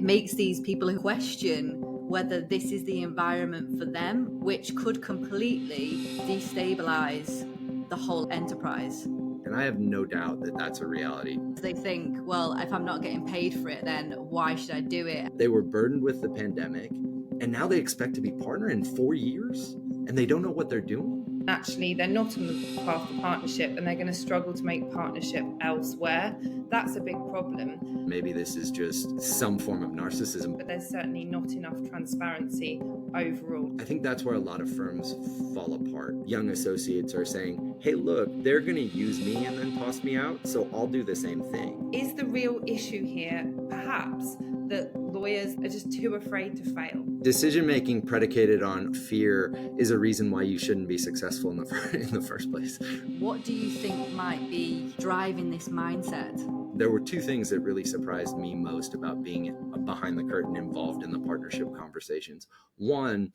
makes these people who question whether this is the environment for them, which could completely destabilize the whole enterprise. And I have no doubt that that's a reality. They think, well, if I'm not getting paid for it, then why should I do it? They were burdened with the pandemic, and now they expect to be partner in 4 years, and they don't know what they're doing. Actually, they're not on the path to partnership and they're going to struggle to make partnership elsewhere. That's a big problem. Maybe this is just some form of narcissism. But there's certainly not enough transparency overall. I think that's where a lot of firms fall apart. Young associates are saying, hey, look, they're going to use me and then toss me out, so I'll do the same thing. Is the real issue here perhaps that lawyers are just too afraid to fail? Decision-making predicated on fear is a reason why you shouldn't be successful in the first place. What do you think might be driving this mindset? There were two things that really surprised me most about being behind the curtain involved in the partnership conversations. One,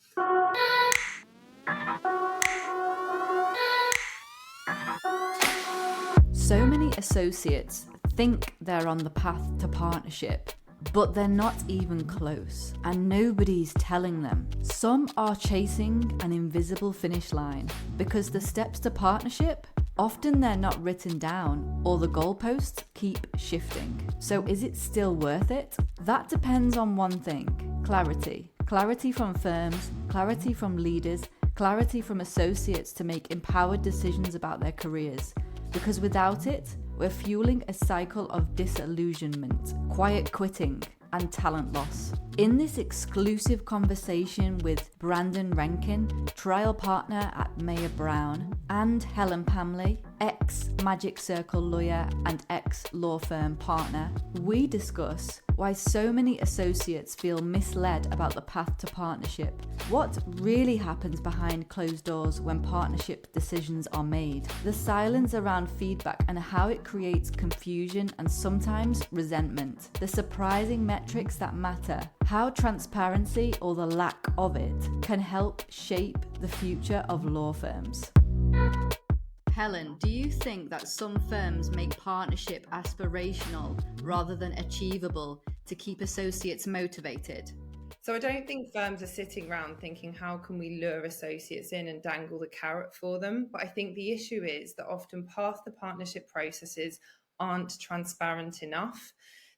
so many associates think they're on the path to partnership, but they're not even close, and nobody's telling them. Some are chasing an invisible finish line because the steps to partnership, often they're not written down or the goalposts keep shifting. So is it still worth it? That depends on one thing: clarity. Clarity from firms, clarity from leaders, clarity from associates to make empowered decisions about their careers. Because without it, we're fueling a cycle of disillusionment, quiet quitting, and talent loss. In this exclusive conversation with Brandon Renken, trial partner at Mayer Brown, and Helen Pamely, ex-Magic Circle lawyer and ex-law firm partner, we discuss why so many associates feel misled about the path to partnership, what really happens behind closed doors when partnership decisions are made, the silence around feedback and how it creates confusion and sometimes resentment, the surprising metrics that matter, how transparency or the lack of it can help shape the future of law firms. Helen, do you think that some firms make partnership aspirational rather than achievable to keep associates motivated? So I don't think firms are sitting around thinking, how can we lure associates in and dangle the carrot for them? But I think the issue is that often path to partnership processes aren't transparent enough.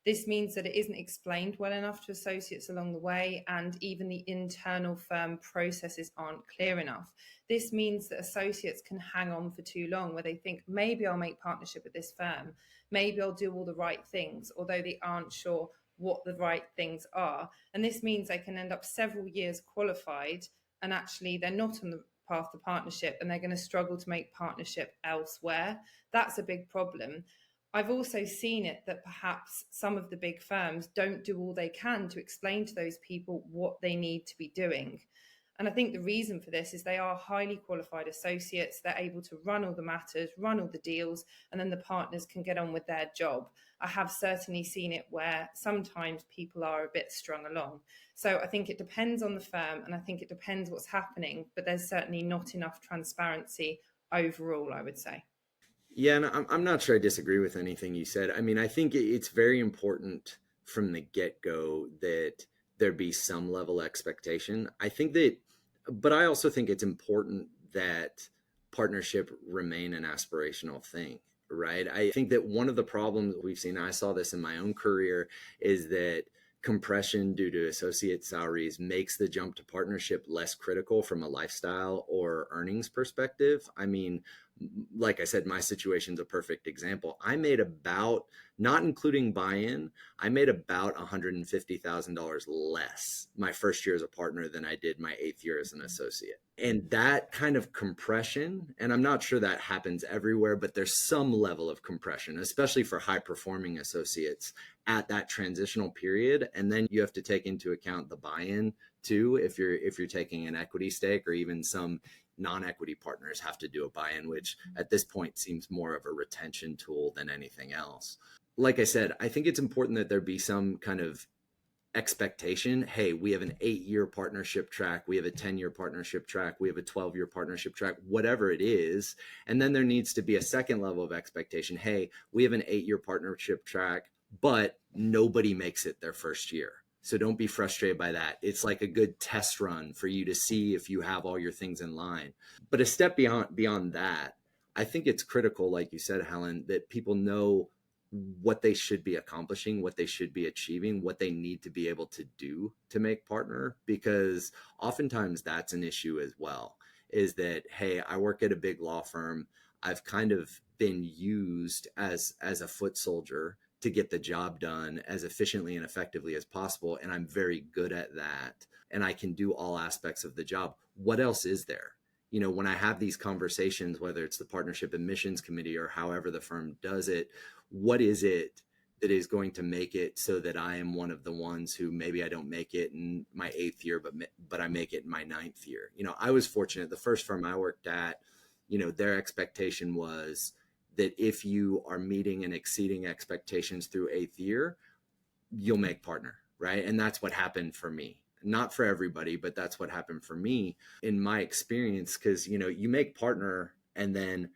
This means that it isn't explained well enough to associates along the way, and even the internal firm processes aren't clear enough. This means that associates can hang on for too long, where they think, maybe I'll make partnership with this firm, maybe I'll do all the right things, although they aren't sure what the right things are. And this means they can end up several years qualified, and actually they're not on the path to partnership, and they're going to struggle to make partnership elsewhere. That's a big problem. I've also seen it that perhaps some of the big firms don't do all they can to explain to those people what they need to be doing. And I think the reason for this is they are highly qualified associates. They're able to run all the matters, run all the deals, and then the partners can get on with their job. I have certainly seen it where sometimes people are a bit strung along. So I think it depends on the firm, and I think it depends what's happening, but there's certainly not enough transparency overall, I would say. Yeah, and I'm not sure I disagree with anything you said. I mean, I think it's very important from the get-go that there be some level of expectation. I think that, but I also think it's important that partnership remain an aspirational thing, right? I think that one of the problems we've seen, I saw this in my own career, is that compression due to associate salaries makes the jump to partnership less critical from a lifestyle or earnings perspective. I mean, like I said, my situation's a perfect example. I made about, not including buy-in, I made about $150,000 less my first year as a partner than I did my 8th year as an associate. And that kind of compression, and I'm not sure that happens everywhere, but there's some level of compression, especially for high performing associates at that transitional period. And then you have to take into account the buy-in too, if you're taking an equity stake, or even some non-equity partners have to do a buy-in, which at this point seems more of a retention tool than anything else. Like I said, I think it's important that there be some kind of expectation. Hey, we have an 8-year partnership track, we have a 10-year partnership track, we have a 12-year partnership track, whatever it is. And then there needs to be a second level of expectation. Hey, we have an 8-year partnership track, but nobody makes it their first year. So don't be frustrated by that. It's like a good test run for you to see if you have all your things in line. But a step beyond that, I think it's critical, like you said, Helen, that people know what they should be accomplishing, what they should be achieving, what they need to be able to do to make partner, because oftentimes that's an issue as well. Is that, hey, I work at a big law firm. I've kind of been used as a foot soldier to get the job done as efficiently and effectively as possible. And I'm very good at that. And I can do all aspects of the job. What else is there? You know, when I have these conversations, whether it's the partnership admissions committee or however the firm does it, what is it that is going to make it so that I am one of the ones who maybe I don't make it in my 8th year, but I make it in my 9th year? You know, I was fortunate. The first firm I worked at, you know, their expectation was that if you are meeting and exceeding expectations through 8th year, you'll make partner, right? And that's what happened for me. Not for everybody, but that's what happened for me in my experience. Because, you know, you make partner and then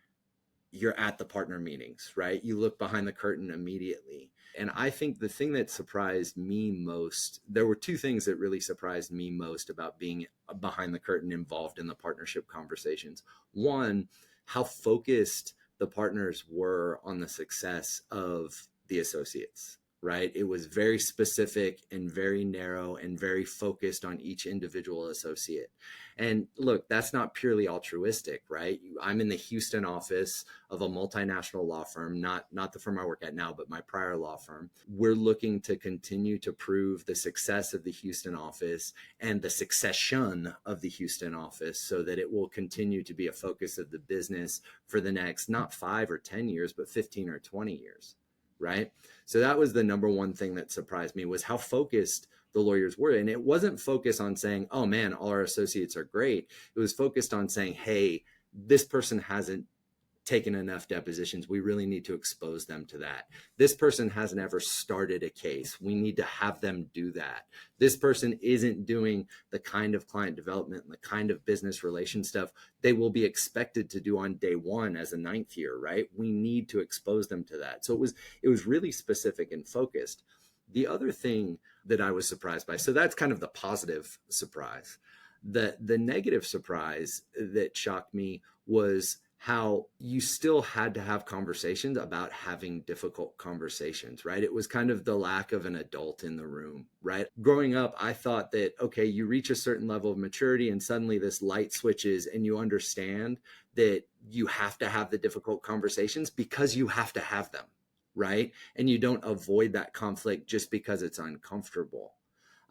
you're at the partner meetings, right? You look behind the curtain immediately. And I think the thing that surprised me most, there were 2 things that really surprised me most about being behind the curtain involved in the partnership conversations. One, how focused the partners were on the success of the associates, right? It was very specific and very narrow and very focused on each individual associate. And look, that's not purely altruistic, right? I'm in the Houston office of a multinational law firm, not the firm I work at now, but my prior law firm. We're looking to continue to prove the success of the Houston office and the succession of the Houston office so that it will continue to be a focus of the business for the next, not 5 or 10 years, but 15 or 20 years, right? So that was the number one thing that surprised me, was how focused the lawyers were. And it wasn't focused on saying, oh man, all our associates are great. It was focused on saying, hey, this person hasn't taken enough depositions. We really need to expose them to that. This person hasn't ever started a case. We need to have them do that. This person isn't doing the kind of client development and the kind of business relation stuff they will be expected to do on day 1 as a 9th year, right? We need to expose them to that. So it was really specific and focused. The other thing that I was surprised by, so that's kind of the positive surprise. The negative surprise that shocked me was how you still had to have conversations about having difficult conversations, right? It was kind of the lack of an adult in the room, right? Growing up, I thought that, okay, you reach a certain level of maturity and suddenly this light switches and you understand that you have to have the difficult conversations because you have to have them, right? And you don't avoid that conflict just because it's uncomfortable.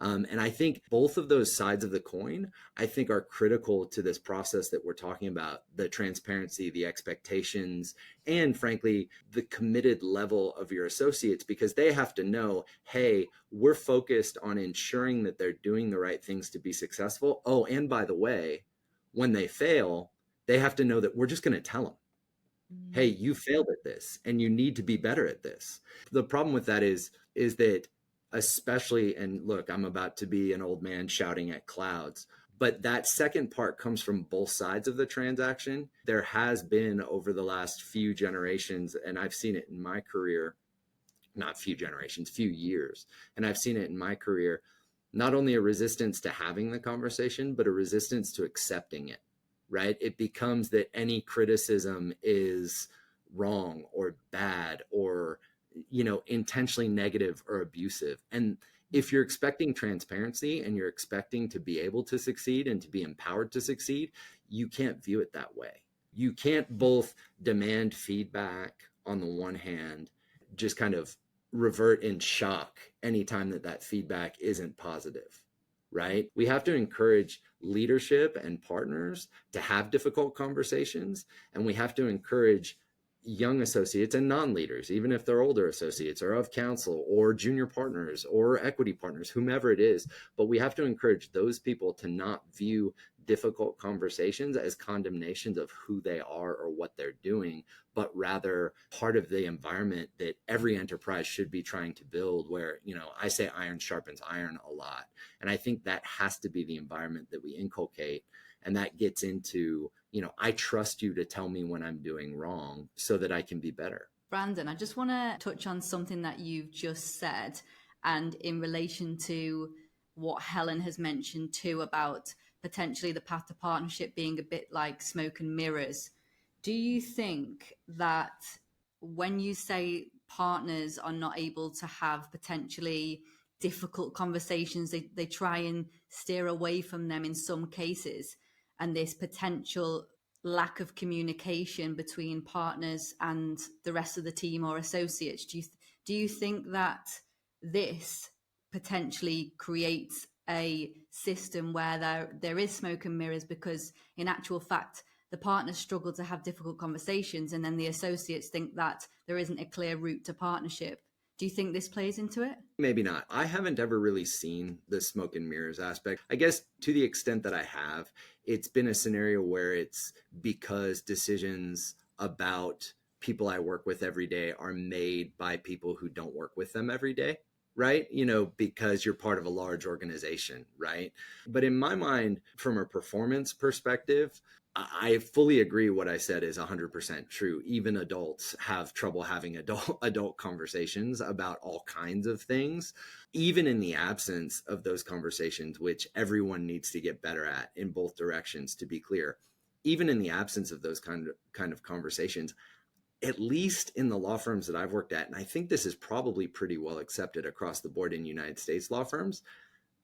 And I think both of those sides of the coin, I think, are critical to this process that we're talking about: the transparency, the expectations, and frankly, the committed level of your associates, because they have to know, hey, we're focused on ensuring that they're doing the right things to be successful. Oh, and by the way, when they fail, they have to know that we're just going to tell them, hey, you failed at this and you need to be better at this. The problem with that is that, especially, and look, I'm about to be an old man shouting at clouds, but that second part comes from both sides of the transaction. There has been, over the last few generations, and I've seen it in my career, not few generations, few years, and I've seen it in my career, not only a resistance to having the conversation, but a resistance to accepting it, right? It becomes that any criticism is wrong or bad or, you know, intentionally negative or abusive. And if you're expecting transparency and you're expecting to be able to succeed and to be empowered to succeed, you can't view it that way. You can't both demand feedback on the one hand, just kind of revert in shock anytime that feedback isn't positive, right? We have to encourage leadership and partners to have difficult conversations, and we have to encourage young associates and non-leaders, even if they're older associates or of counsel or junior partners or equity partners, whomever it is. But we have to encourage those people to not view difficult conversations as condemnations of who they are or what they're doing, but rather part of the environment that every enterprise should be trying to build, where, you know, I say iron sharpens iron a lot. And I think that has to be the environment that we inculcate. And that gets into, you know, I trust you to tell me when I'm doing wrong so that I can be better. Brandon, I just want to touch on something that you've just said. And in relation to what Helen has mentioned too about potentially the path to partnership being a bit like smoke and mirrors, do you think that when you say partners are not able to have potentially difficult conversations, they try and steer away from them in some cases, and this potential lack of communication between partners and the rest of the team or associates, do you think that this potentially creates a system where there is smoke and mirrors, because in actual fact the partners struggle to have difficult conversations and then the associates think that there isn't a clear route to partnership? Do you think this plays into it? Maybe not. I haven't ever really seen the smoke and mirrors aspect. I guess to the extent that I have, it's been a scenario where it's because decisions about people I work with every day are made by people who don't work with them every day, right? Because you're part of a large organization, right? But in my mind, from a performance perspective, I fully agree what I said is 100% true. Even adults have trouble having adult conversations about all kinds of things, even in the absence of those conversations, which everyone needs to get better at in both directions, to be clear. Even in the absence of those kind of conversations, at least in the law firms that I've worked at, and I think this is probably pretty well accepted across the board in United States law firms,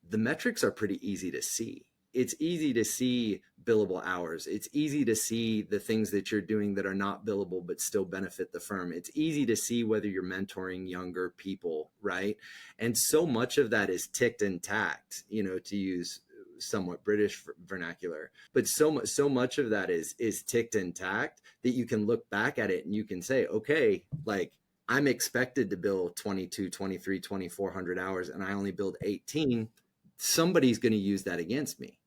the metrics are pretty easy to see. It's easy to see billable hours. It's easy to see the things that you're doing that are not billable but still benefit the firm. It's easy to see whether you're mentoring younger people, right? And so much of that is ticked and tacked, to use somewhat British vernacular. But so much of that is ticked and tacked that you can look back at it and you can say, okay, like I'm expected to bill 22, 23, 2,400 hours and I only billed 18. Somebody's going to use that against me.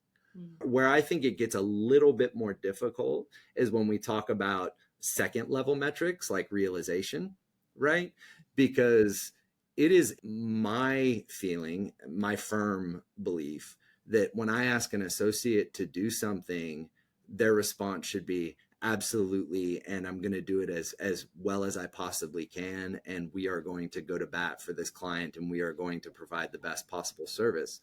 Where I think it gets a little bit more difficult is when we talk about second level metrics like realization, right? Because it is my feeling, my firm belief that when I ask an associate to do something, their response should be absolutely, and I'm going to do it as well as I possibly can, and we are going to go to bat for this client and we are going to provide the best possible service.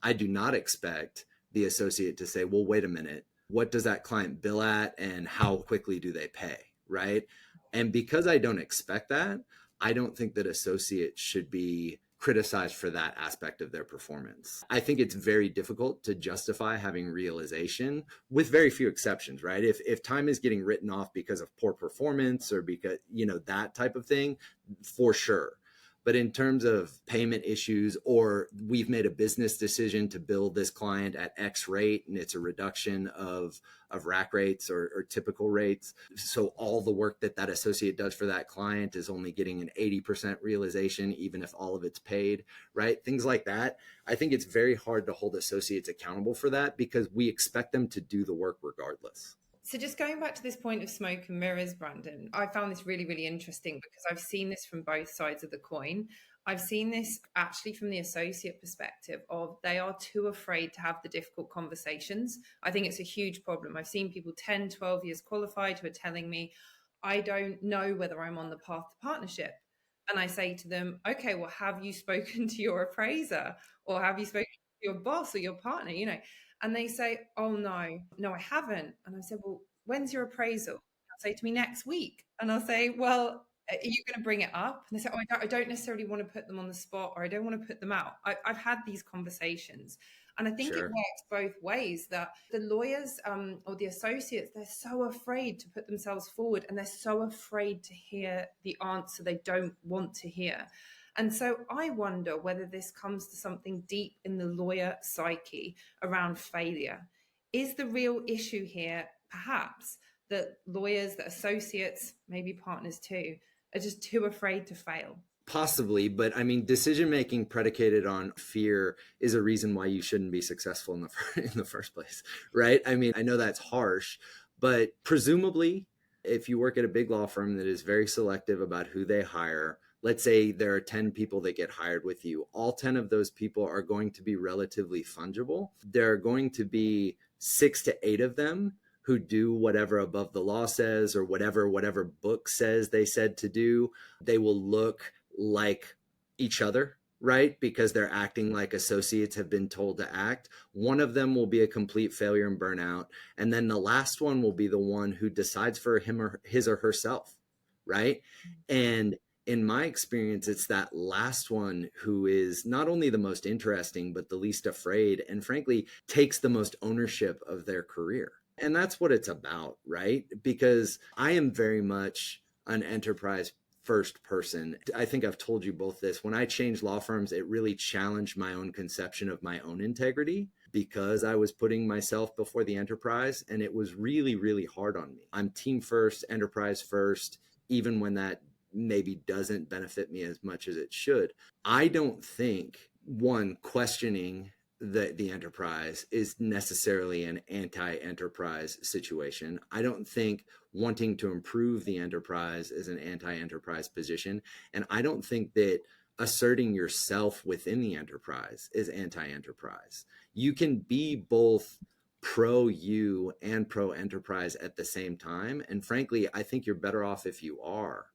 I do not expect the associate to say, well, wait a minute, what does that client bill at and how quickly do they pay, right? And because I don't expect that, I don't think that associates should be criticized for that aspect of their performance. I think it's very difficult to justify having realization, with very few exceptions, right? If time is getting written off because of poor performance or because, that type of thing, for sure. But in terms of payment issues, or we've made a business decision to bill this client at X rate and it's a reduction of rack rates or typical rates. So all the work that associate does for that client is only getting an 80% realization, even if all of it's paid, right? Things like that. I think it's very hard to hold associates accountable for that because we expect them to do the work regardless. So just going back to this point of smoke and mirrors, Brandon, I found this really, really interesting because I've seen this from both sides of the coin. I've seen this actually from the associate perspective of they are too afraid to have the difficult conversations. I think it's a huge problem. I've seen people 10, 12 years qualified who are telling me, I don't know whether I'm on the path to partnership. And I say to them, okay, well, have you spoken to your appraiser or have you spoken to your boss or your partner, And they say, oh, no, I haven't. And I said, well, when's your appraisal? They'll say to me next week. And I'll say, well, are you going to bring it up? And they say, oh, I don't necessarily want to put them on the spot or I don't want to put them out. I've had these conversations. And I think Sure. It works both ways, that the lawyers or the associates, they're so afraid to put themselves forward and they're so afraid to hear the answer they don't want to hear. And so I wonder whether this comes to something deep in the lawyer psyche around failure. Is the real issue here perhaps that lawyers, that associates, maybe partners too, are just too afraid to fail? Possibly, but I mean, decision-making predicated on fear is a reason why you shouldn't be successful in the first place, right? I mean, I know that's harsh, but presumably, if you work at a big law firm that is very selective about who they hire, let's say there are 10 people that get hired with you, all 10 of those people are going to be relatively fungible. There are going to be 6 to 8 of them who do whatever above the law says or whatever book says they said to do. They will look like each other right? Because they're acting like associates have been told to act. One of them will be a complete failure and burnout. And then the last one will be the one who decides for him or his or herself, right? And in my experience, it's that last one who is not only the most interesting, but the least afraid, and frankly, takes the most ownership of their career. And that's what it's about, right? Because I am very much an enterprise first person. I think I've told you both this. When I changed law firms, it really challenged my own conception of my own integrity because I was putting myself before the enterprise, and it was really, really hard on me. I'm team first, enterprise first, even when that maybe doesn't benefit me as much as it should. I don't think one questioning the enterprise is necessarily an anti-enterprise situation. I don't think wanting to improve the enterprise is an anti-enterprise position. And I don't think that asserting yourself within the enterprise is anti-enterprise. You can be both pro you and pro enterprise at the same time. And frankly, I think you're better off if you are.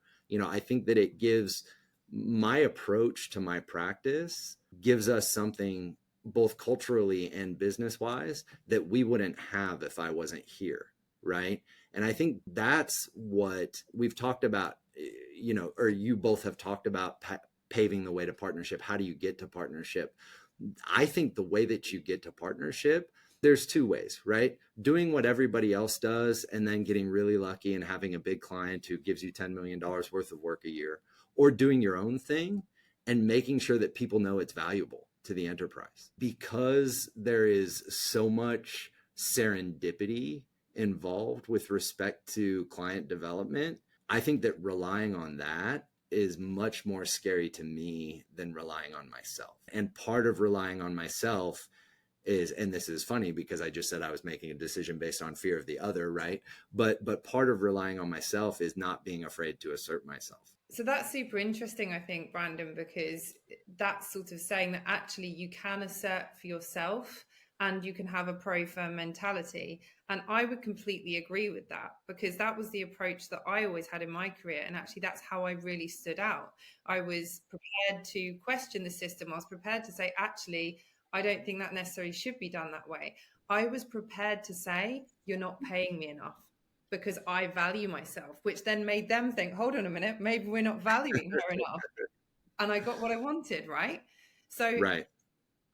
I think that it gives my approach to my practice gives us something both culturally and business wise that we wouldn't have if I wasn't here. Right. And I think that's what we've talked about, or you both have talked about paving the way to partnership. How do you get to partnership? I think the way that you get to partnership, there's two ways, right? Doing what everybody else does and then getting really lucky and having a big client who gives you $10 million worth of work a year, or doing your own thing and making sure that people know it's valuable to the enterprise. Because there is so much serendipity involved with respect to client development, I think that relying on that is much more scary to me than relying on myself. And part of relying on myself is, and this is funny because I just said I was making a decision based on fear of the other, right? But part of relying on myself is not being afraid to assert myself. So that's super interesting, I think, Brandon, because that's sort of saying that actually you can assert for yourself and you can have a pro firm mentality. And I would completely agree with that, because that was the approach that I always had in my career. And actually, that's how I really stood out. I was prepared to question the system. I was prepared to say, actually, I don't think that necessarily should be done that way. I was prepared to say, you're not paying me enough, because I value myself, which then made them think, hold on a minute, maybe we're not valuing her enough. And I got what I wanted, right? So Right.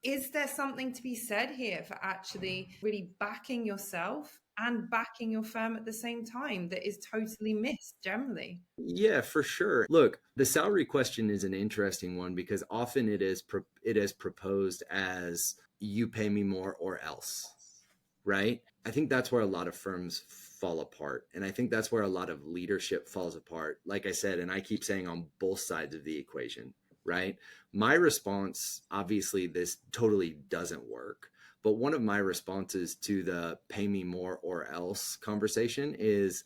is there something to be said here for actually really backing yourself and backing your firm at the same time that is totally missed generally? Yeah, for sure. Look, the salary question is an interesting one because often it is proposed as you pay me more or else, right? I think that's where a lot of firms fall apart. And I think that's where a lot of leadership falls apart. Like I said, and I keep saying on both sides of the equation, right? My response, obviously, this totally doesn't work. But one of my responses to the pay me more or else conversation is,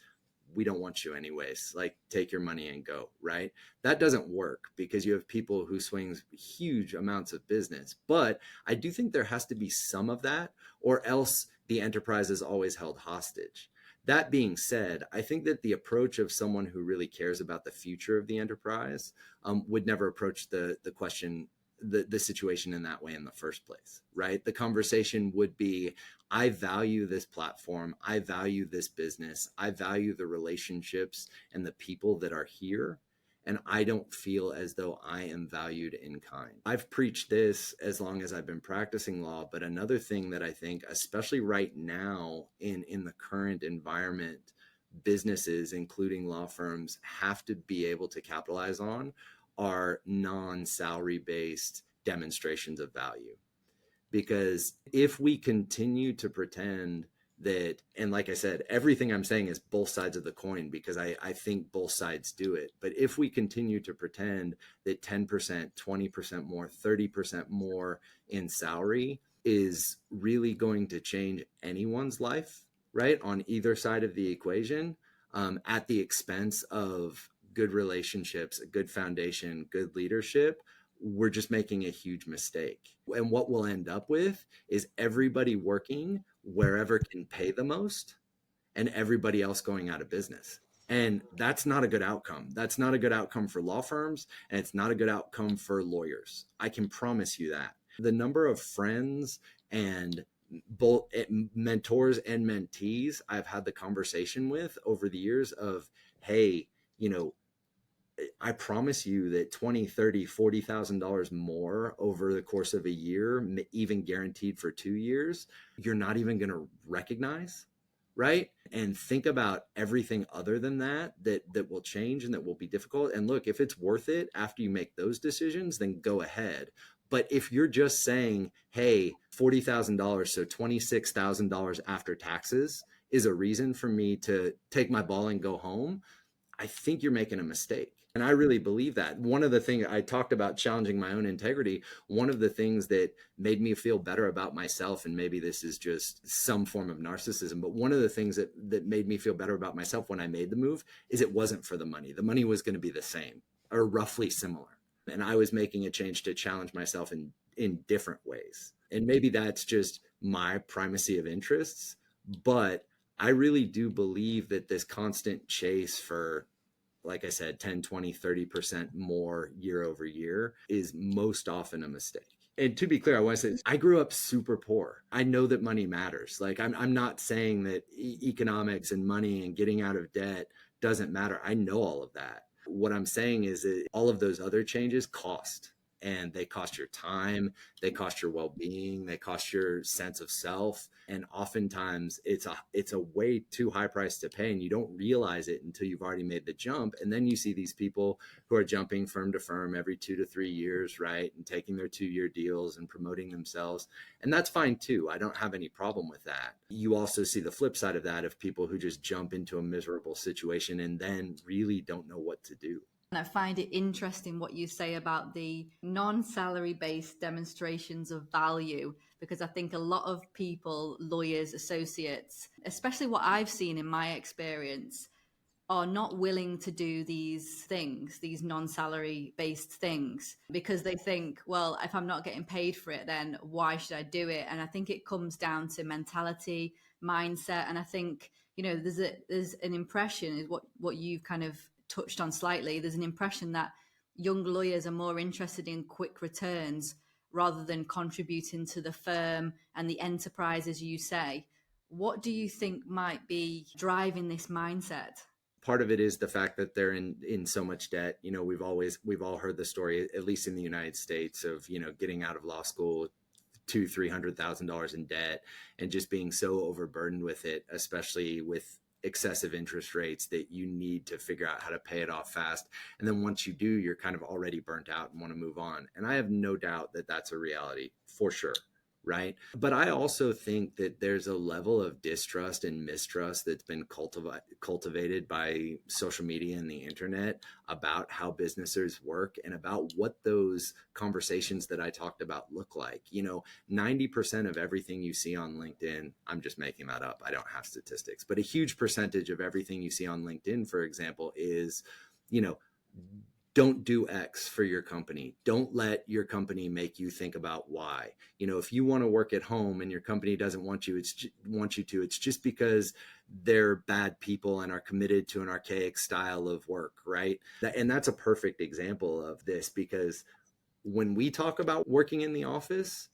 we don't want you anyways. Like, take your money and go, right? That doesn't work because you have people who swings huge amounts of business. But I do think there has to be some of that, or else the enterprise is always held hostage. That being said, I think that the approach of someone who really cares about the future of the enterprise would never approach the question, the situation in that way in the first place, right? The conversation would be, I value this platform. I value this business. I value the relationships and the people that are here. And I don't feel as though I am valued in kind. I've preached this as long as I've been practicing law. But another thing that I think, especially right now in the current environment, businesses, including law firms, have to be able to capitalize on are non-salary based demonstrations of value. Because if we continue to pretend that, and like I said, everything I'm saying is both sides of the coin because I think both sides do it. But if we continue to pretend that 10%, 20% more, 30% more in salary is really going to change anyone's life, right, on either side of the equation, at the expense of good relationships, a good foundation, good leadership, we're just making a huge mistake. And what we'll end up with is everybody working wherever can pay the most and everybody else going out of business. And that's not a good outcome. That's not a good outcome for law firms, and it's not a good outcome for lawyers. I can promise you that. The number of friends and both mentors and mentees I've had the conversation with over the years of, hey, you know, I promise you that 20, 30, $40,000 more over the course of a year, even guaranteed for 2 years, you're not even going to recognize, right? And think about everything other than that will change and that will be difficult. And look, if it's worth it after you make those decisions, then go ahead. But if you're just saying, hey, $40,000, so $26,000 after taxes is a reason for me to take my ball and go home, I think you're making a mistake. And I really believe that. One of the things I talked about challenging my own integrity, one of the things that made me feel better about myself, and maybe this is just some form of narcissism, but one of the things that made me feel better about myself when I made the move is it wasn't for the money. The money was going to be the same or roughly similar. And I was making a change to challenge myself in different ways. And maybe that's just my primacy of interests, but I really do believe that this constant chase for, like I said, 10, 20, 30% more year over year is most often a mistake. And to be clear, I want to say I grew up super poor. I know that money matters. Like I'm not saying that economics and money and getting out of debt doesn't matter. I know all of that. What I'm saying is that all of those other changes cost. And they cost your time, they cost your well-being, they cost your sense of self. And oftentimes it's a way too high price to pay, and you don't realize it until you've already made the jump. And then you see these people who are jumping firm to firm every 2 to 3 years, right? And taking their 2-year deals and promoting themselves. And that's fine too. I don't have any problem with that. You also see the flip side of that, of people who just jump into a miserable situation and then really don't know what to do. And I find it interesting what you say about the non-salary based demonstrations of value, because I think a lot of people, lawyers, associates, especially what I've seen in my experience, are not willing to do these things, these non-salary based things, because they think, well, if I'm not getting paid for it, then why should I do it? And I think it comes down to mentality, mindset. And I think, there's an impression, is what you've kind of touched on slightly. There's an impression that young lawyers are more interested in quick returns rather than contributing to the firm and the enterprise, as you say. What do you think might be driving this mindset? Part of it is the fact that they're in so much debt. We've all heard the story, at least in the United States, of getting out of law school, $200,000-$300,000 in debt, and just being so overburdened with it, especially with excessive interest rates, that you need to figure out how to pay it off fast. And then once you do, you're kind of already burnt out and want to move on. And I have no doubt that that's a reality for sure. Right. But I also think that there's a level of distrust and mistrust that's been cultivated by social media and the internet about how businesses work and about what those conversations that I talked about look like. 90% of everything you see on LinkedIn, I'm just making that up, I don't have statistics, but a huge percentage of everything you see on LinkedIn, for example, is, don't do X for your company. Don't let your company make you think about Y. If you want to work at home and your company doesn't want you to, it's just because they're bad people and are committed to an archaic style of work, right? And that's a perfect example of this, because when we talk about working in the office,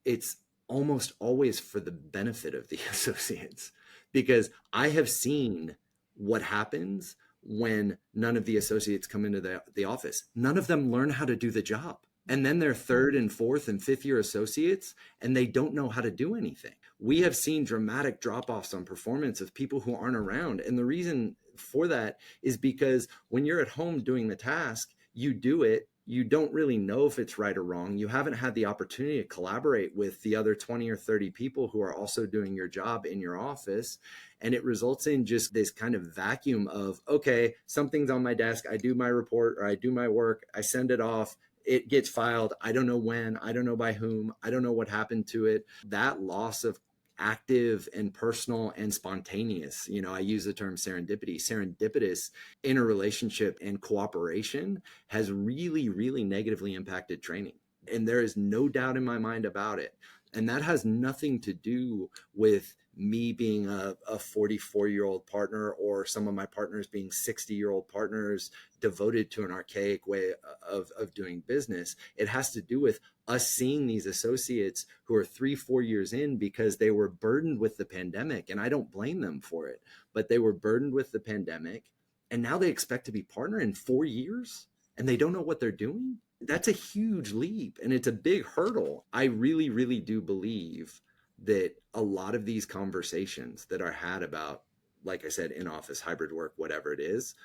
it's almost always for the benefit of the associates, because I have seen what happens when none of the associates come into the office. None of them learn how to do the job. And then they're third and fourth and fifth year associates, and they don't know how to do anything. We have seen dramatic drop-offs on performance of people who aren't around. And the reason for that is because when you're at home doing the task, you do it. You don't really know if it's right or wrong. You haven't had the opportunity to collaborate with the other 20 or 30 people who are also doing your job in your office. And it results in just this kind of vacuum of, okay, something's on my desk. I do my report or I do my work. I send it off. It gets filed. I don't know when. I don't know by whom. I don't know what happened to it. That loss of active and personal and spontaneous, I use the term serendipitous interrelationship and cooperation has really, really negatively impacted training. And there is no doubt in my mind about it. And that has nothing to do with me being a 44-year-old partner, or some of my partners being 60-year-old partners devoted to an archaic way of doing business. It has to do with us seeing these associates who are 3-4 years in because they were burdened with the pandemic, and I don't blame them for it, but they were burdened with the pandemic, and now they expect to be partner in 4 years and they don't know what they're doing. That's a huge leap, and it's a big hurdle. I really, really do believe that a lot of these conversations that are had about, like I said, in-office, hybrid work, whatever it is,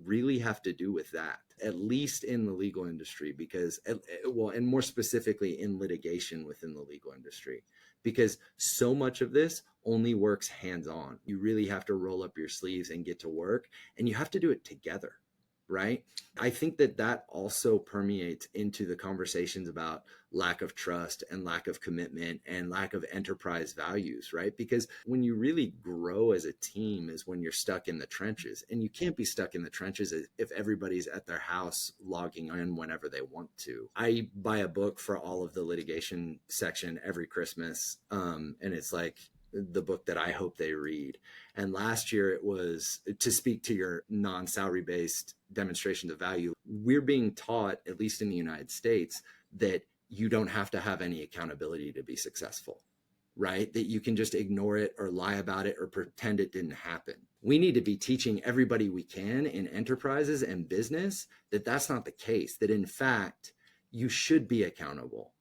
really have to do with that, at least in the legal industry, because, well, and more specifically in litigation within the legal industry, because so much of this only works hands-on. You really have to roll up your sleeves and get to work, and you have to do it together, right? I think that also permeates into the conversations about lack of trust and lack of commitment and lack of enterprise values, right? Because when you really grow as a team is when you're stuck in the trenches, and you can't be stuck in the trenches if everybody's at their house logging in whenever they want to. I buy a book for all of the litigation section every Christmas, and it's like the book that I hope they read. And last year it was to speak to your non-salary based demonstrations of value. We're being taught, at least in the United States, that you don't have to have any accountability to be successful, right? That you can just ignore it or lie about it or pretend it didn't happen. We need to be teaching everybody we can in enterprises and business that that's not the case, that in fact, you should be accountable,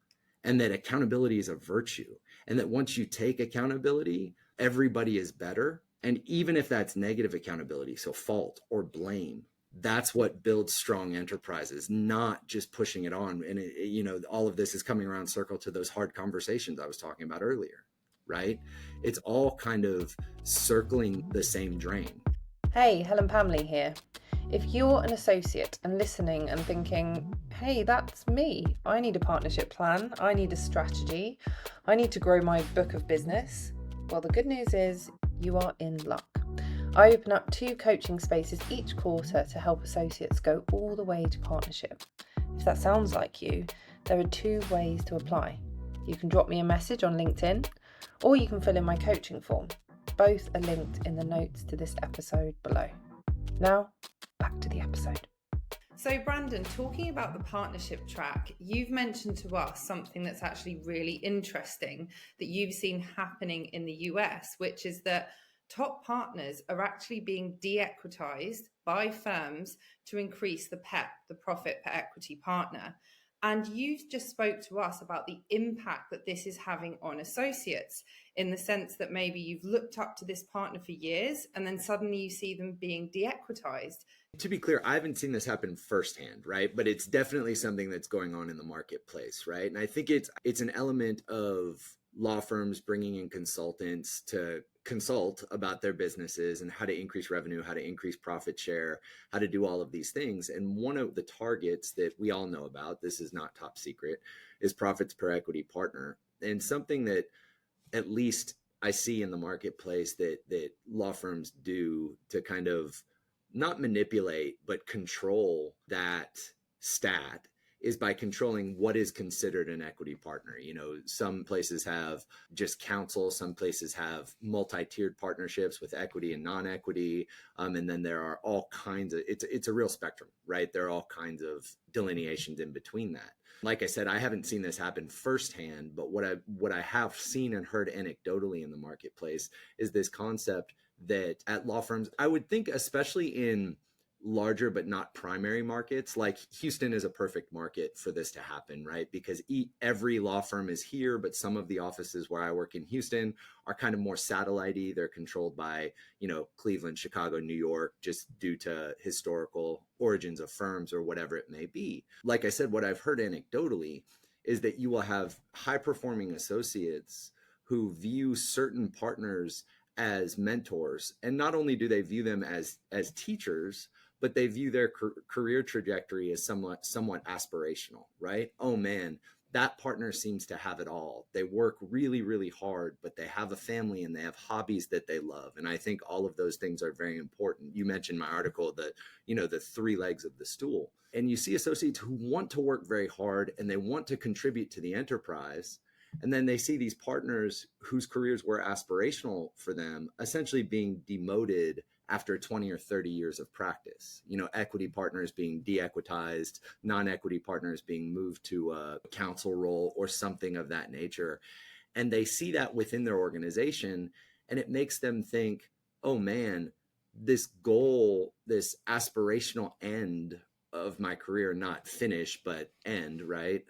and that accountability is a virtue. And that once you take accountability, everybody is better. And even if that's negative accountability, so fault or blame, that's what builds strong enterprises, not just pushing it on. And, all of this is coming around circle to those hard conversations I was talking about earlier, right? It's all kind of circling the same drain. Hey, Helen Pamely here. If you're an associate and listening and thinking, hey, that's me, I need a partnership plan, I need a strategy, I need to grow my book of business, well, the good news is you are in luck. I open up 2 coaching spaces each quarter to help associates go all the way to partnership. If that sounds like you, there are 2 ways to apply. You can drop me a message on LinkedIn, or you can fill in my coaching form. Both are linked in the notes to this episode below. Now, back to the episode. So Brandon, talking about the partnership track, you've mentioned to us something that's actually really interesting that you've seen happening in the US, which is that top partners are actually being de-equitized by firms to increase the PEP, the profit per equity partner. And you've just spoke to us about the impact that this is having on associates, in the sense that maybe you've looked up to this partner for years and then suddenly you see them being de-equitized. To be clear, I haven't seen this happen firsthand, right? But it's definitely something that's going on in the marketplace, right? And I think it's an element of law firms bringing in consultants to consult about their businesses and how to increase revenue, how to increase profit share, how to do all of these things. And one of the targets that we all know about, this is not top secret, is profits per equity partner. And something that at least I see in the marketplace that law firms do to kind of not manipulate, but control that stat is by controlling what is considered an equity partner. Some places have just counsel, some places have multi-tiered partnerships with equity and non-equity. And then there are all kinds of, it's a real spectrum, right? There are all kinds of delineations in between that. Like I said, I haven't seen this happen firsthand, but what I have seen and heard anecdotally in the marketplace is this concept that at law firms, I would think, especially in larger but not primary markets, like Houston is a perfect market for this to happen, right? Because every law firm is here, but some of the offices where I work in Houston are kind of more satellite-y. They're controlled by, Cleveland, Chicago, New York, just due to historical origins of firms or whatever it may be. Like I said, what I've heard anecdotally is that you will have high-performing associates who view certain partners as mentors. And not only do they view them as teachers, but they view their career trajectory as somewhat aspirational, right? Oh man, that partner seems to have it all. They work really, really hard, but they have a family and they have hobbies that they love. And I think all of those things are very important. You mentioned my article that, the 3 legs of the stool. And you see associates who want to work very hard and they want to contribute to the enterprise. And then they see these partners whose careers were aspirational for them essentially being demoted after 20 or 30 years of practice. Equity partners being de-equitized, non-equity partners being moved to a counsel role or something of that nature. And they see that within their organization, and it makes them think, oh man, this goal, this aspirational end of my career, not finish, but end, right?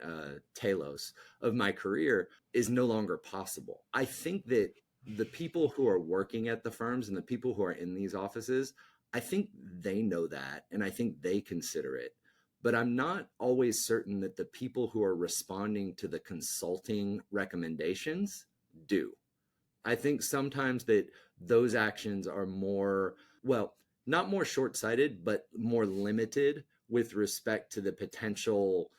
Telos of my career is no longer possible. I think that the people who are working at the firms and the people who are in these offices, I think they know that, and I think they consider it. But I'm not always certain that the people who are responding to the consulting recommendations do. I think sometimes that those actions are more, well, not more short-sighted, but more limited with respect to the potential.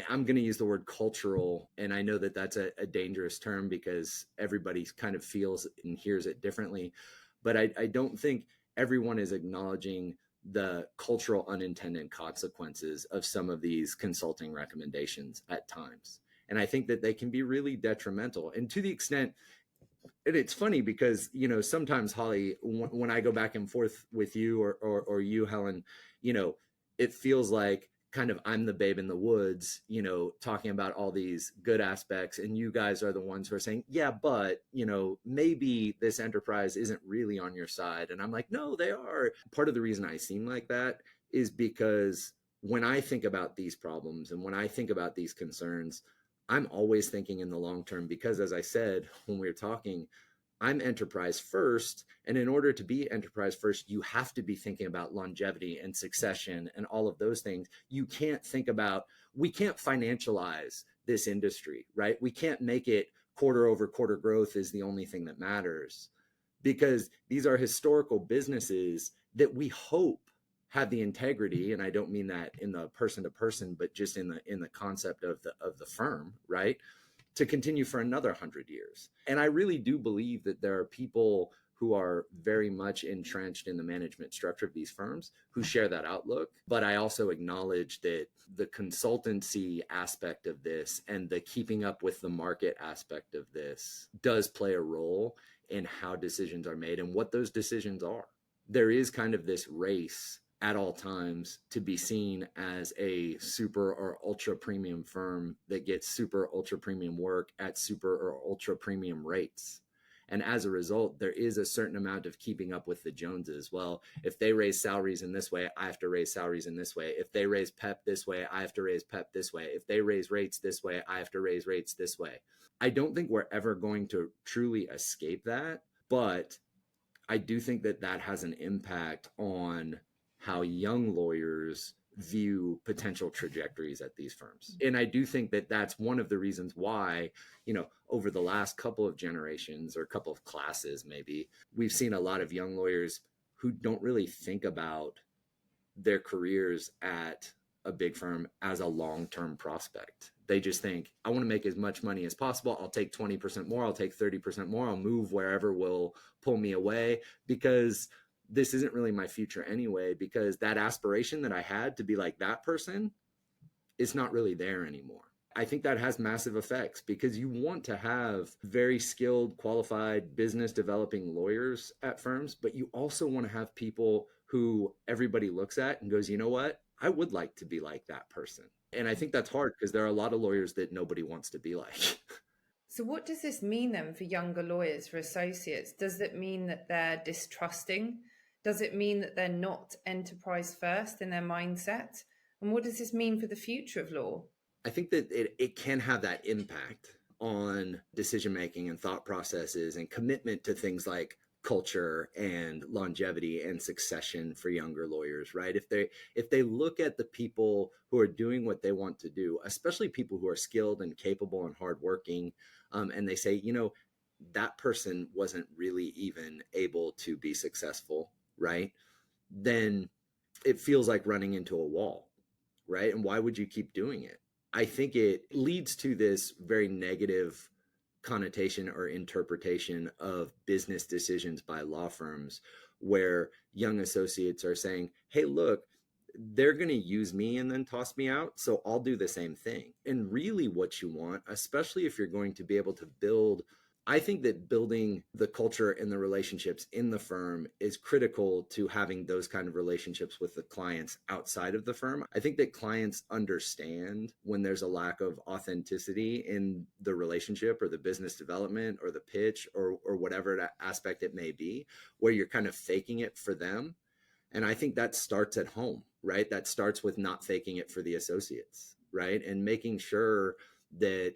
I'm going to use the word cultural, and I know that that's a dangerous term because everybody kind of feels and hears it differently. But I don't think everyone is acknowledging the cultural unintended consequences of some of these consulting recommendations at times. And I think that they can be really detrimental. And to the extent, and it's funny because, sometimes, Holly, when I go back and forth with you or you, Helen, it feels like kind of I'm the babe in the woods, talking about all these good aspects. And you guys are the ones who are saying, yeah, but, maybe this enterprise isn't really on your side. And I'm like, no, they are. Part of the reason I seem like that is because when I think about these problems and when I think about these concerns, I'm always thinking in the long term, because as I said, when we were talking, I'm enterprise first. And in order to be enterprise first, you have to be thinking about longevity and succession and all of those things. We can't financialize this industry, right? We can't make it quarter over quarter growth is the only thing that matters, because these are historical businesses that we hope have the integrity, and I don't mean that in the person to person, but just in the concept of the firm, right, to continue for another 100 years. And I really do believe that there are people who are very much entrenched in the management structure of these firms who share that outlook. But I also acknowledge that the consultancy aspect of this and the keeping up with the market aspect of this does play a role in how decisions are made and what those decisions are. There is kind of this race at all times to be seen as a super or ultra premium firm that gets super ultra premium work at super or ultra premium rates. And as a result, there is a certain amount of keeping up with the Joneses. Well, if they raise salaries in this way, I have to raise salaries in this way. If they raise PEP this way, I have to raise PEP this way. If they raise rates this way, I have to raise rates this way. I don't think we're ever going to truly escape that, but I do think that that has an impact on how young lawyers view potential trajectories at these firms. And I do think that that's one of the reasons why, over the last couple of generations or couple of classes, maybe, we've seen a lot of young lawyers who don't really think about their careers at a big firm as a long-term prospect. They just think, I want to make as much money as possible. I'll take 20% more. I'll take 30% more. I'll move wherever will pull me away, because this isn't really my future anyway, because that aspiration that I had to be like that person is not really there anymore. I think that has massive effects, because you want to have very skilled, qualified, business developing lawyers at firms, but you also want to have people who everybody looks at and goes, you know what? I would like to be like that person. And I think that's hard because there are a lot of lawyers that nobody wants to be like. So what does this mean then for younger lawyers, for associates? Does it mean that they're distrusting? Does it mean that they're not enterprise first in their mindset? And what does this mean for the future of law? I think that it can have that impact on decision-making and thought processes and commitment to things like culture and longevity and succession for younger lawyers, right? If they look at the people who are doing what they want to do, especially people who are skilled and capable and hardworking, and they say, that person wasn't really even able to be successful, right? Then it feels like running into a wall, right? And why would you keep doing it? I think it leads to this very negative connotation or interpretation of business decisions by law firms, where young associates are saying, hey, look, they're going to use me and then toss me out. So I'll do the same thing. And really, what you want, especially if you're going to be able to build, I think that building the culture and the relationships in the firm is critical to having those kind of relationships with the clients outside of the firm. I think that clients understand when there's a lack of authenticity in the relationship or the business development or the pitch or whatever aspect it may be, where you're kind of faking it for them. And I think that starts at home, right? That starts with not faking it for the associates, right? And making sure that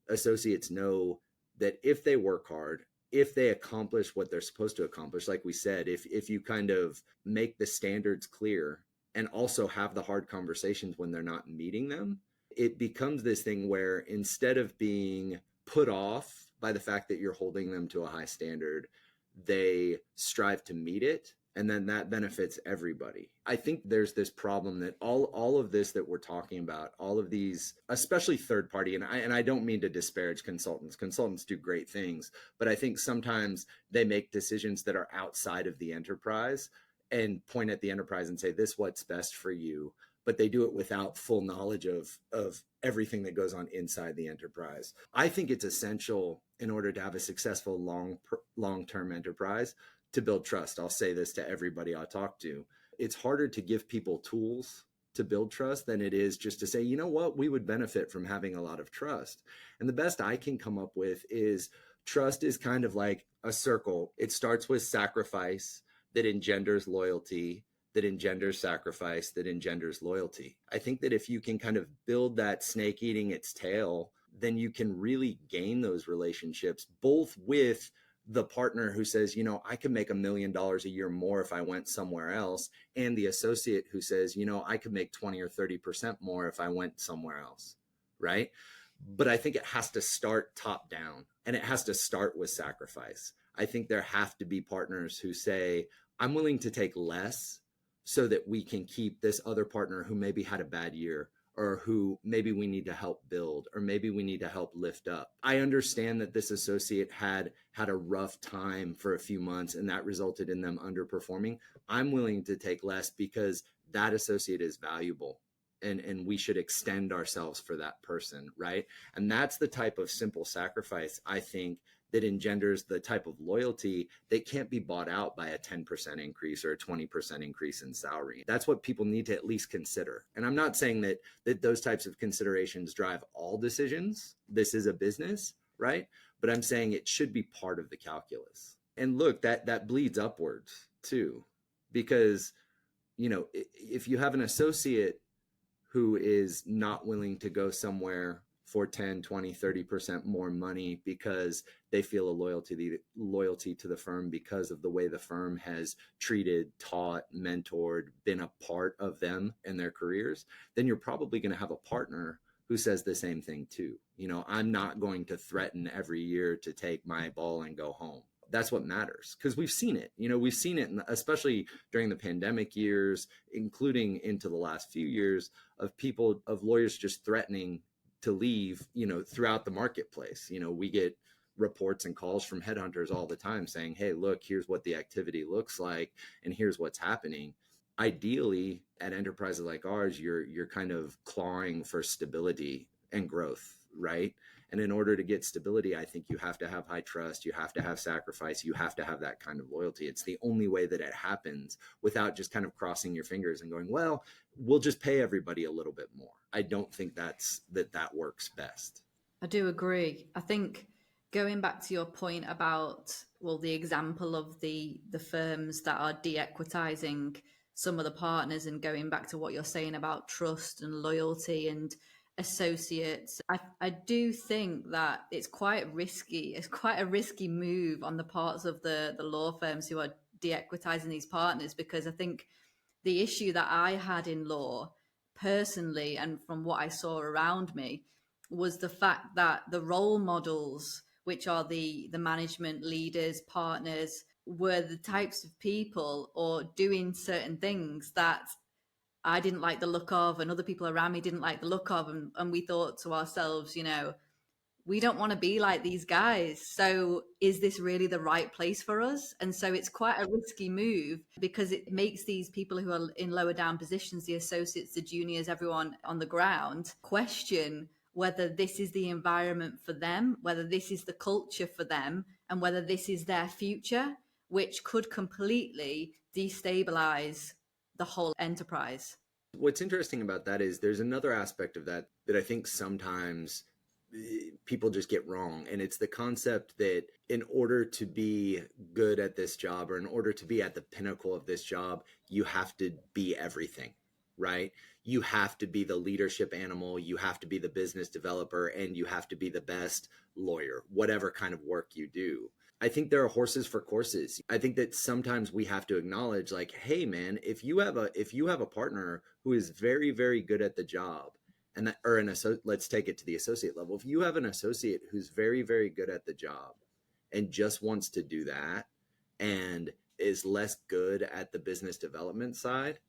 associates know that if they work hard, if they accomplish what they're supposed to accomplish, like we said, if you kind of make the standards clear and also have the hard conversations when they're not meeting them, it becomes this thing where instead of being put off by the fact that you're holding them to a high standard, they strive to meet it, and then that benefits everybody. I think there's this problem that all of this that we're talking about, all of these, especially third party, and I don't mean to disparage consultants. Consultants do great things, but I think sometimes they make decisions that are outside of the enterprise and point at the enterprise and say, this is what's best for you. But they do it without full knowledge of everything that goes on inside the enterprise. I think it's essential in order to have a successful long-term enterprise to build trust. I'll say this to everybody I talk to. It's harder to give people tools to build trust than it is just to say, you know what, we would benefit from having a lot of trust. And the best I can come up with is trust is kind of like a circle. It starts with sacrifice that engenders loyalty, that engenders sacrifice, that engenders loyalty. I think that if you can kind of build that snake eating its tail, then you can really gain those relationships, both with the partner who says, you know, I could make $1 million a year more if I went somewhere else, and the associate who says, you know, I could make 20 or 30% more if I went somewhere else, right? But I think it has to start top down, and it has to start with sacrifice. I think there have to be partners who say, I'm willing to take less so that we can keep this other partner who maybe had a bad year, or who maybe we need to help build, or maybe we need to help lift up. I understand that this associate had a rough time for a few months and that resulted in them underperforming. I'm willing to take less because that associate is valuable, and we should extend ourselves for that person, right? And that's the type of simple sacrifice, I think, that engenders the type of loyalty that can't be bought out by a 10% increase or a 20% increase in salary. That's what people need to at least consider. And I'm not saying that those types of considerations drive all decisions. This is a business, right? But I'm saying it should be part of the calculus. And look, that bleeds upwards too, because, you know, if you have an associate who is not willing to go somewhere for 10, 20, 30% more money because they feel a loyalty to the firm because of the way the firm has treated, taught, mentored, been a part of them in their careers, then you're probably going to have a partner who says the same thing too. You know, I'm not going to threaten every year to take my ball and go home. That's what matters, because we've seen it. You know, we've seen it, especially during the pandemic years, including into the last few years, of lawyers just threatening to leave, you know, throughout the marketplace. You know, we get reports and calls from headhunters all the time saying, hey, look, here's what the activity looks like and here's what's happening. Ideally, at enterprises like ours, you're kind of clawing for stability and growth, right? And in order to get stability, I think you have to have high trust, you have to have sacrifice, you have to have that kind of loyalty. It's the only way that it happens without just kind of crossing your fingers and going, well, we'll just pay everybody a little bit more. I don't think that works best. I do agree. I think going back to your point about, well, the example of the firms that are de-equitizing some of the partners, and going back to what you're saying about trust and loyalty and associates, I do think that it's quite risky. It's quite a risky move on the parts of the law firms who are de-equitizing these partners, because I think the issue that I had in law personally, and from what I saw around me, was the fact that the role models, which are the management leaders, partners, were the types of people or doing certain things that I didn't like the look of, and other people around me didn't like the look of. And we thought to ourselves, you know, we don't want to be like these guys. So is this really the right place for us? And so it's quite a risky move because it makes these people who are in lower down positions, the associates, the juniors, everyone on the ground, question whether this is the environment for them, whether this is the culture for them, and whether this is their future, which could completely destabilize the whole enterprise. What's interesting about that is there's another aspect of that that I think sometimes people just get wrong. And it's the concept that in order to be good at this job, or in order to be at the pinnacle of this job, you have to be everything, right? You have to be the leadership animal, you have to be the business developer, and you have to be the best lawyer, whatever kind of work you do. I think there are horses for courses. I think that sometimes we have to acknowledge, like, hey man, if you have a partner who is very, very good at the job, and that, or let's take it to the associate level. If you have an associate who's very, very good at the job and just wants to do that and is less good at the business development side,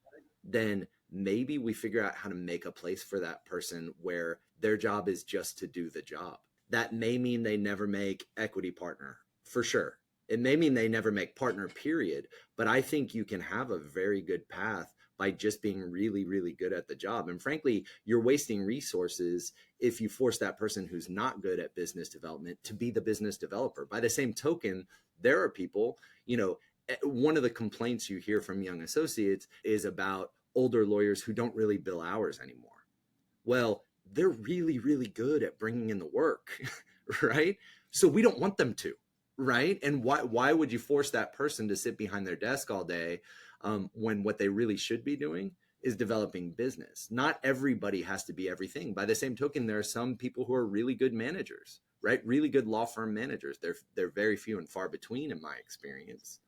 then maybe we figure out how to make a place for that person where their job is just to do the job. That may mean they never make equity partner, for sure. It may mean they never make partner, period. But I think you can have a very good path by just being really, really good at the job. And frankly, you're wasting resources if you force that person who's not good at business development to be the business developer. By the same token, there are people, one of the complaints you hear from young associates is about older lawyers who don't really bill hours anymore. Well, they're really, really good at bringing in the work, right? So we don't want them to. Right. And why would you force that person to sit behind their desk all day when what they really should be doing is developing business? Not everybody has to be everything. By the same token, there are some people who are really good managers, right? Really good law firm managers. They're very few and far between in my experience.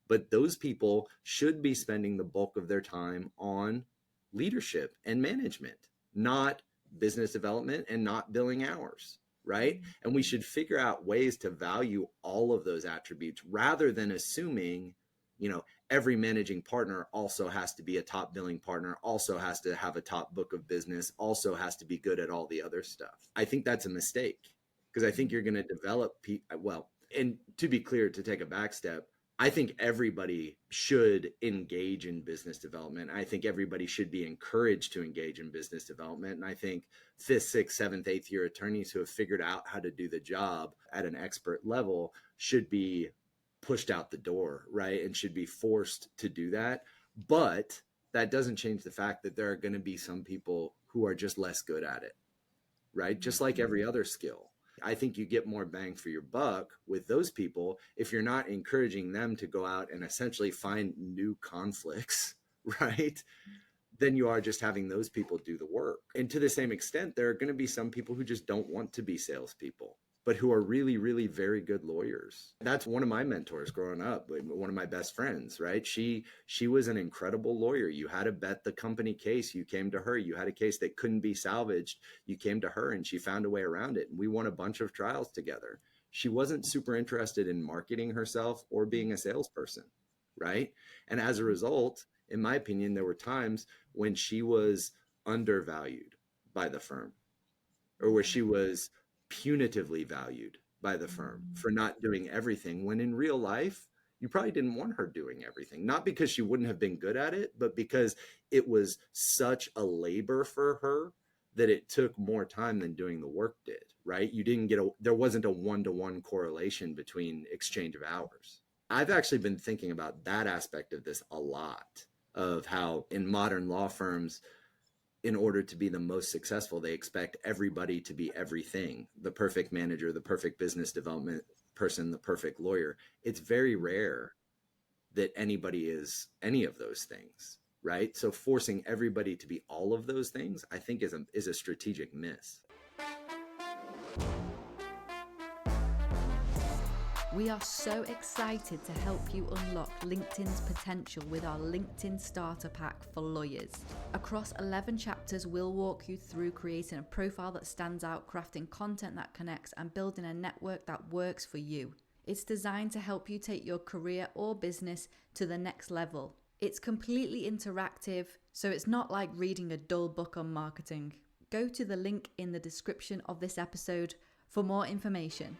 But those people should be spending the bulk of their time on leadership and management, not business development and not billing hours. Right. And we should figure out ways to value all of those attributes rather than assuming, every managing partner also has to be a top billing partner, also has to have a top book of business, also has to be good at all the other stuff. I think that's a mistake because I think you're going to develop and to be clear, to take a back step, I think everybody should engage in business development. I think everybody should be encouraged to engage in business development. And I think 5th, 6th, 7th, 8th year attorneys who have figured out how to do the job at an expert level should be pushed out the door, right? And should be forced to do that. But that doesn't change the fact that there are going to be some people who are just less good at it, right? Just like every other skill. I think you get more bang for your buck with those people if you're not encouraging them to go out and essentially find new conflicts, right? Then you are just having those people do the work. And to the same extent, there are going to be some people who just don't want to be salespeople, but who are really, really very good lawyers. That's one of my mentors growing up, one of my best friends, right? She was an incredible lawyer. You had to bet the company case, you came to her. You had a case that couldn't be salvaged, you came to her and she found a way around it. And we won a bunch of trials together. She wasn't super interested in marketing herself or being a salesperson, right? And as a result, in my opinion, there were times when she was undervalued by the firm, or where she was punitively valued by the firm for not doing everything, when in real life, you probably didn't want her doing everything. Not because she wouldn't have been good at it, but because it was such a labor for her that it took more time than doing the work did, right? There wasn't a one-to-one correlation between exchange of hours. I've actually been thinking about that aspect of this a lot, of how in modern law firms, in order to be the most successful, they expect everybody to be everything: the perfect manager, the perfect business development person, the perfect lawyer. It's very rare that anybody is any of those things, right? So forcing everybody to be all of those things, I think is a strategic miss. We are so excited to help you unlock LinkedIn's potential with our LinkedIn Starter Pack for lawyers. Across 11 chapters, we'll walk you through creating a profile that stands out, crafting content that connects, and building a network that works for you. It's designed to help you take your career or business to the next level. It's completely interactive, so it's not like reading a dull book on marketing. Go to the link in the description of this episode For more information,